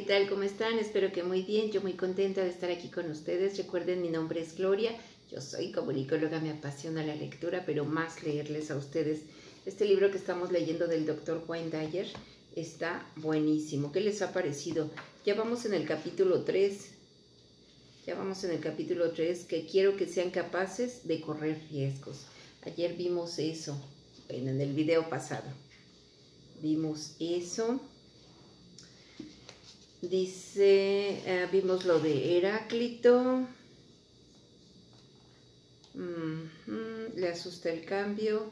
¿Qué tal? ¿Cómo están? Espero que muy bien. Yo muy contenta de estar aquí con ustedes. Recuerden, mi nombre es Gloria. Yo soy comunicóloga, me apasiona la lectura, pero más leerles a ustedes. Este libro que estamos leyendo del Dr. Wayne Dyer está buenísimo. ¿Qué les ha parecido? Ya vamos en el capítulo 3. Ya vamos en el capítulo 3, que quiero que sean capaces de correr riesgos. Ayer vimos eso, bueno, en el video pasado. Vimos eso. Dice, vimos lo de Heráclito. Le asusta el cambio.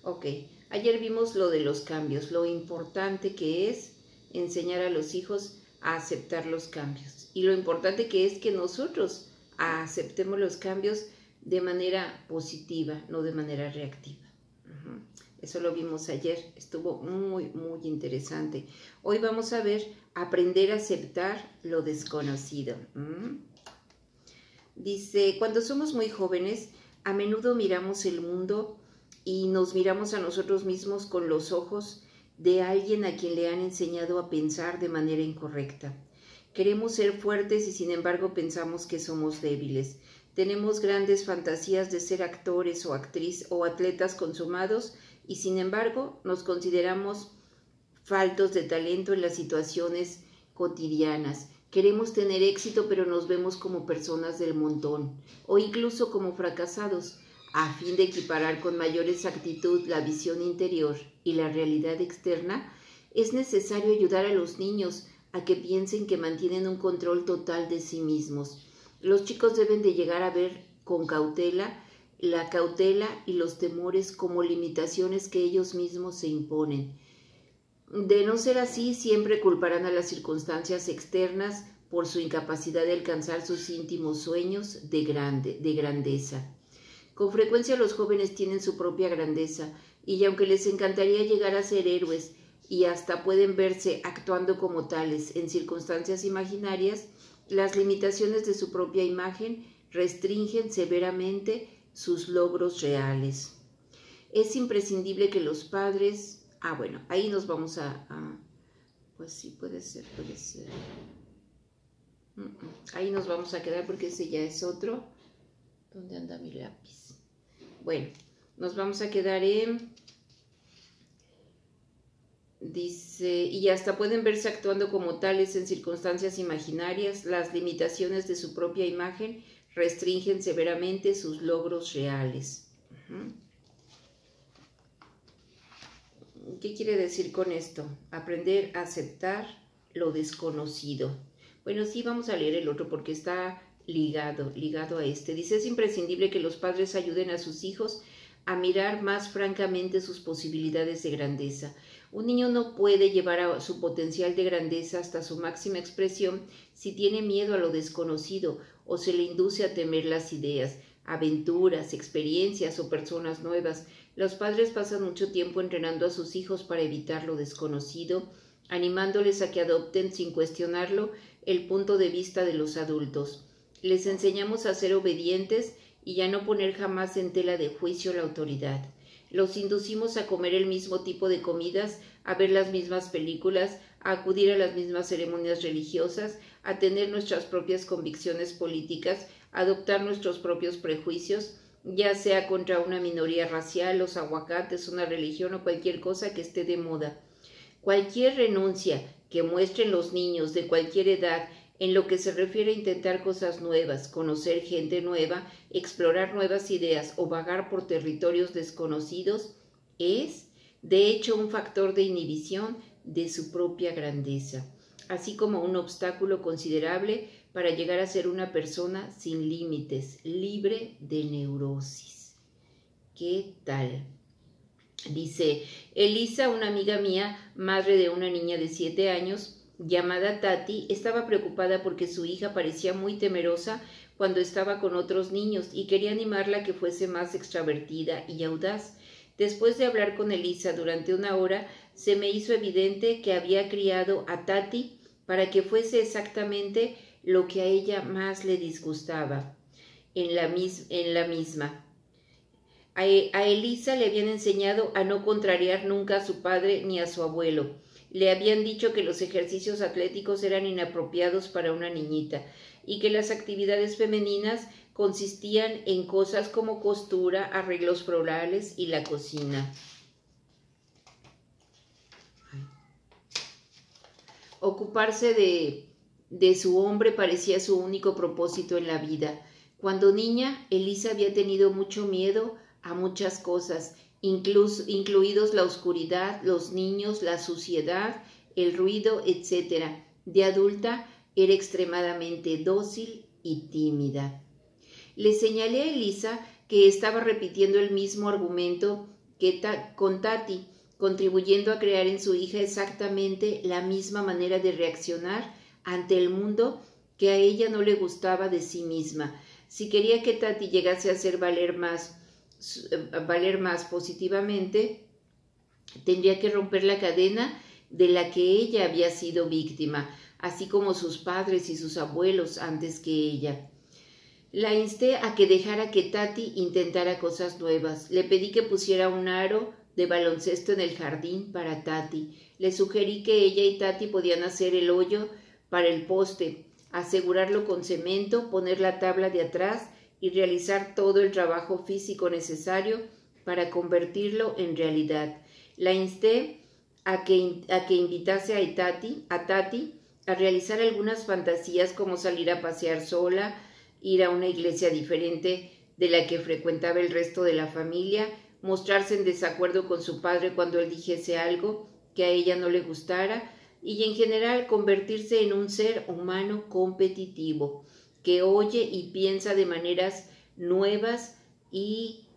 Ok, ayer vimos lo de los cambios, lo importante que es enseñar a los hijos a aceptar los cambios. Y lo importante que es que nosotros aceptemos los cambios de manera positiva, no de manera reactiva. Eso lo vimos ayer, estuvo muy interesante. Hoy vamos a ver aprender a aceptar lo desconocido. Dice, cuando somos muy jóvenes, a menudo miramos el mundo y nos miramos a nosotros mismos con los ojos de alguien a quien le han enseñado a pensar de manera incorrecta. Queremos ser fuertes y sin embargo pensamos que somos débiles. Tenemos grandes fantasías de ser actores o actrices o atletas consumados y sin embargo nos consideramos faltos de talento en las situaciones cotidianas. Queremos tener éxito, pero nos vemos como personas del montón o incluso como fracasados. A fin de equiparar con mayor exactitud la visión interior y la realidad externa, es necesario ayudar a los niños a que piensen que mantienen un control total de sí mismos. Los chicos deben de llegar a ver con cautela la cautela y los temores como limitaciones que ellos mismos se imponen. De no ser así, siempre culparán a las circunstancias externas por su incapacidad de alcanzar sus íntimos sueños de grandeza. Con frecuencia los jóvenes tienen su propia grandeza y aunque les encantaría llegar a ser héroes y hasta pueden verse actuando como tales en circunstancias imaginarias, las limitaciones de su propia imagen restringen severamente sus logros reales. Es imprescindible que los padres... bueno, ahí nos vamos pues sí, puede ser. Ahí nos vamos a quedar porque ese ya es otro. ¿Dónde anda mi lápiz? Bueno, nos vamos a quedar en... Dice, y hasta pueden verse actuando como tales en circunstancias imaginarias, las limitaciones de su propia imagen restringen severamente sus logros reales. ¿Qué quiere decir con esto? Aprender a aceptar lo desconocido. Bueno, sí, vamos a leer el otro porque está ligado a este. Dice, es imprescindible que los padres ayuden a sus hijos a mirar más francamente sus posibilidades de grandeza. Un niño no puede llevar a su potencial de grandeza hasta su máxima expresión si tiene miedo a lo desconocido o se le induce a temer las ideas, aventuras, experiencias o personas nuevas. Los padres pasan mucho tiempo entrenando a sus hijos para evitar lo desconocido, animándoles a que adopten sin cuestionarlo el punto de vista de los adultos. Les enseñamos a ser obedientes y a no poner jamás en tela de juicio la autoridad. Los inducimos a comer el mismo tipo de comidas, a ver las mismas películas, a acudir a las mismas ceremonias religiosas, a tener nuestras propias convicciones políticas, a adoptar nuestros propios prejuicios, ya sea contra una minoría racial, los aguacates, una religión o cualquier cosa que esté de moda. Cualquier renuncia que muestren los niños de cualquier edad en lo que se refiere a intentar cosas nuevas, conocer gente nueva, explorar nuevas ideas o vagar por territorios desconocidos, es, de hecho, un factor de inhibición de su propia grandeza, así como un obstáculo considerable para llegar a ser una persona sin límites, libre de neurosis. ¿Qué tal? Dice, Elisa, una amiga mía, madre de una niña de 7 años, llamada Tati, estaba preocupada porque su hija parecía muy temerosa cuando estaba con otros niños y quería animarla a que fuese más extravertida y audaz. Después de hablar con Elisa durante una hora, se me hizo evidente que había criado a Tati para que fuese exactamente lo que a ella más le disgustaba en la misma. A Elisa le habían enseñado a no contrariar nunca a su padre ni a su abuelo. Le habían dicho que los ejercicios atléticos eran inapropiados para una niñita y que las actividades femeninas consistían en cosas como costura, arreglos florales y la cocina. Ocuparse de su hombre parecía su único propósito en la vida. Cuando niña, Elisa había tenido mucho miedo a muchas cosas, incluidos la oscuridad, los niños, la suciedad, el ruido, etc. De adulta era extremadamente dócil y tímida. Le señalé a Elisa que estaba repitiendo el mismo argumento con Tati, contribuyendo a crear en su hija exactamente la misma manera de reaccionar ante el mundo que a ella no le gustaba de sí misma. Si quería que Tati llegase a hacer valer más positivamente, tendría que romper la cadena de la que ella había sido víctima, así como sus padres y sus abuelos antes que ella. La insté a que dejara que Tati intentara cosas nuevas. Le pedí que pusiera un aro de baloncesto en el jardín para Tati. Le sugerí que ella y Tati podían hacer el hoyo para el poste, asegurarlo con cemento, poner la tabla de atrás y realizar todo el trabajo físico necesario para convertirlo en realidad. La insté a que invitase a Tati a realizar algunas fantasías como salir a pasear sola, ir a una iglesia diferente de la que frecuentaba el resto de la familia, mostrarse en desacuerdo con su padre cuando él dijese algo que a ella no le gustara y en general convertirse en un ser humano competitivo que oye y piensa de maneras nuevas y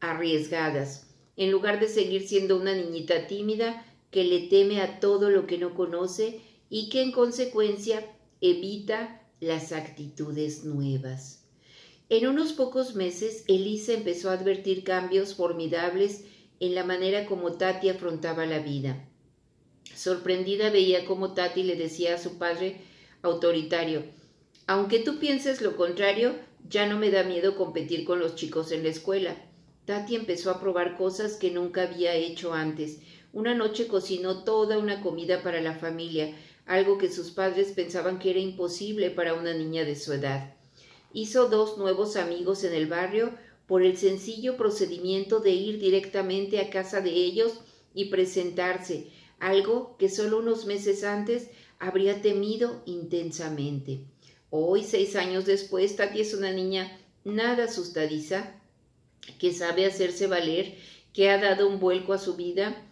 arriesgadas, en lugar de seguir siendo una niñita tímida que le teme a todo lo que no conoce y que en consecuencia evita las actitudes nuevas. En unos pocos meses, Elisa empezó a advertir cambios formidables en la manera como Tati afrontaba la vida. Sorprendida veía cómo Tati le decía a su padre autoritario: «Aunque tú pienses lo contrario, ya no me da miedo competir con los chicos en la escuela». Tati empezó a probar cosas que nunca había hecho antes. Una noche cocinó toda una comida para la familia, algo que sus padres pensaban que era imposible para una niña de su edad. Hizo 2 nuevos amigos en el barrio por el sencillo procedimiento de ir directamente a casa de ellos y presentarse, algo que solo unos meses antes habría temido intensamente. Hoy, 6 años después, Tati es una niña nada asustadiza, que sabe hacerse valer, que ha dado un vuelco a su vida,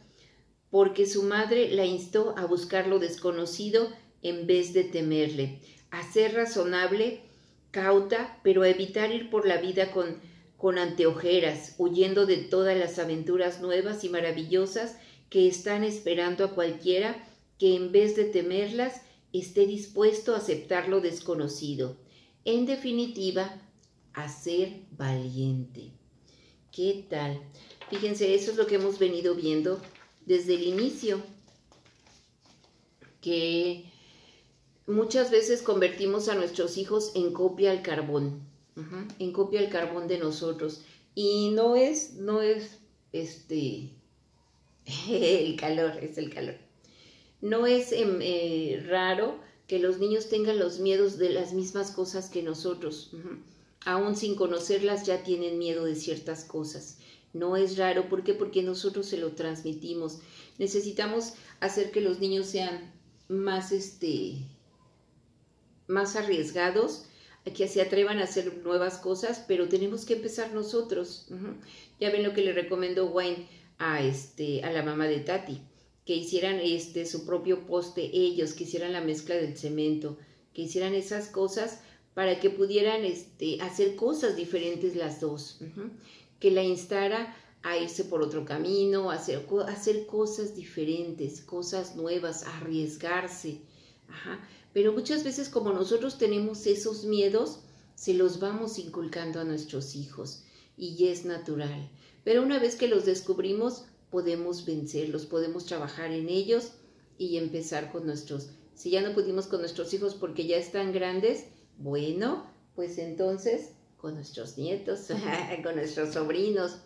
porque su madre la instó a buscar lo desconocido en vez de temerle, a ser razonable, cauta, pero a evitar ir por la vida con anteojeras, huyendo de todas las aventuras nuevas y maravillosas que están esperando a cualquiera que en vez de temerlas esté dispuesto a aceptar lo desconocido. En definitiva, a ser valiente. ¿Qué tal? Fíjense, eso es lo que hemos venido viendo desde el inicio, que muchas veces convertimos a nuestros hijos en copia al carbón, en copia al carbón de nosotros. Y no es el calor, es el calor. No es raro que los niños tengan los miedos de las mismas cosas que nosotros. Aún sin conocerlas ya tienen miedo de ciertas cosas. No es raro, ¿por qué? Porque nosotros se lo transmitimos. Necesitamos hacer que los niños sean más arriesgados, que se atrevan a hacer nuevas cosas, pero tenemos que empezar nosotros. Ya ven lo que le recomendó Wayne a la mamá de Tati, que hicieran su propio poste ellos, que hicieran la mezcla del cemento, que hicieran esas cosas para que pudieran hacer cosas diferentes las dos, que la instara a irse por otro camino, a hacer cosas diferentes, cosas nuevas, a arriesgarse. Pero muchas veces, como nosotros tenemos esos miedos, se los vamos inculcando a nuestros hijos y es natural. Pero una vez que los descubrimos, podemos vencerlos, podemos trabajar en ellos y empezar con nuestros. Si ya no pudimos con nuestros hijos porque ya están grandes, bueno, pues entonces con nuestros nietos, con nuestros sobrinos,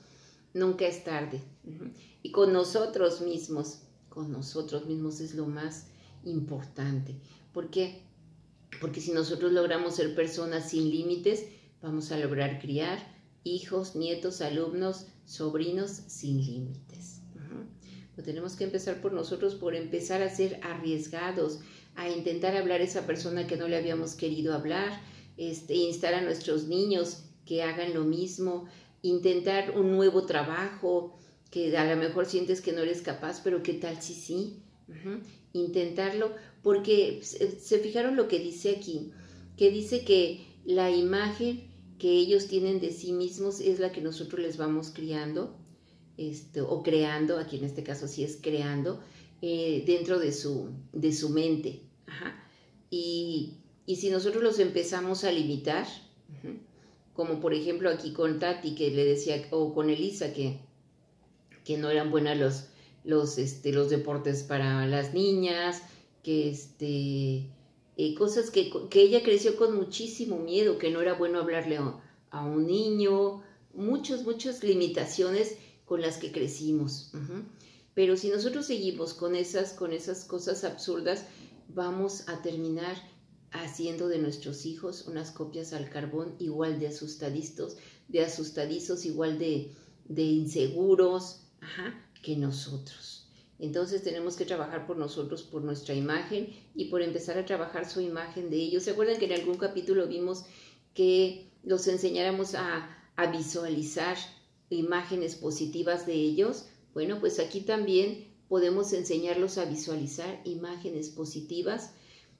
nunca es tarde. Y con nosotros mismos, con nosotros mismos es lo más importante. ¿Por qué? Porque si nosotros logramos ser personas sin límites, vamos a lograr criar hijos, nietos, alumnos, sobrinos sin límites. Pues tenemos que empezar por nosotros, por empezar a ser arriesgados, a intentar hablar a esa persona que no le habíamos querido hablar, instar a nuestros niños que hagan lo mismo, intentar un nuevo trabajo, que a lo mejor sientes que no eres capaz, pero ¿qué tal si sí? Intentarlo, porque se fijaron lo que dice aquí, que dice que la imagen que ellos tienen de sí mismos es la que nosotros les vamos criando, o creando, aquí en este caso sí es creando, dentro de su mente. Y si nosotros los empezamos a limitar, como por ejemplo aquí con Tati, que le decía, o con Elisa, que no eran buenas los deportes para las niñas, que cosas que ella creció con muchísimo miedo, que no era bueno hablarle a un niño, muchas limitaciones con las que crecimos. Pero si nosotros seguimos con esas cosas absurdas, vamos a terminar haciendo de nuestros hijos unas copias al carbón igual de asustadizos, igual de inseguros, que nosotros. Entonces tenemos que trabajar por nosotros, por nuestra imagen y por empezar a trabajar su imagen de ellos. ¿Se acuerdan que en algún capítulo vimos que los enseñáramos a visualizar imágenes positivas de ellos? Bueno, pues aquí también podemos enseñarlos a visualizar imágenes positivas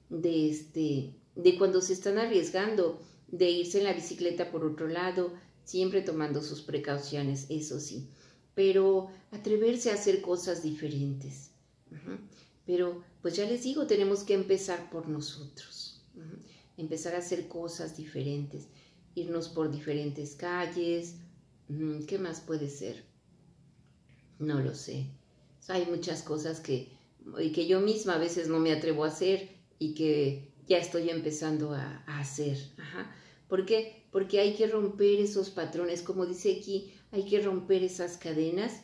de cuando se están arriesgando, de irse en la bicicleta por otro lado, siempre tomando sus precauciones, eso sí, pero atreverse a hacer cosas diferentes. Pero pues ya les digo, tenemos que empezar por nosotros, empezar a hacer cosas diferentes, irnos por diferentes calles. ¿Qué más puede ser? No lo sé. Hay muchas cosas que yo misma a veces no me atrevo a hacer y que ya estoy empezando a hacer. ¿Por qué? Porque hay que romper esos patrones, como dice aquí, hay que romper esas cadenas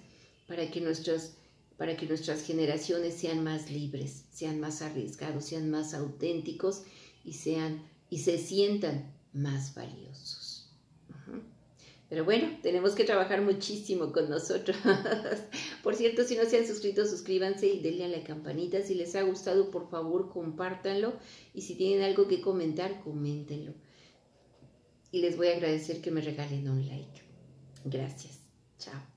para que nuestras generaciones sean más libres, sean más arriesgados, sean más auténticos y se sientan más valiosos. Pero bueno, tenemos que trabajar muchísimo con nosotros. Por cierto, si no se han suscrito, suscríbanse y denle a la campanita. Si les ha gustado, por favor, compártanlo. Y si tienen algo que comentar, coméntenlo. Y les voy a agradecer que me regalen un like. Gracias. Chao.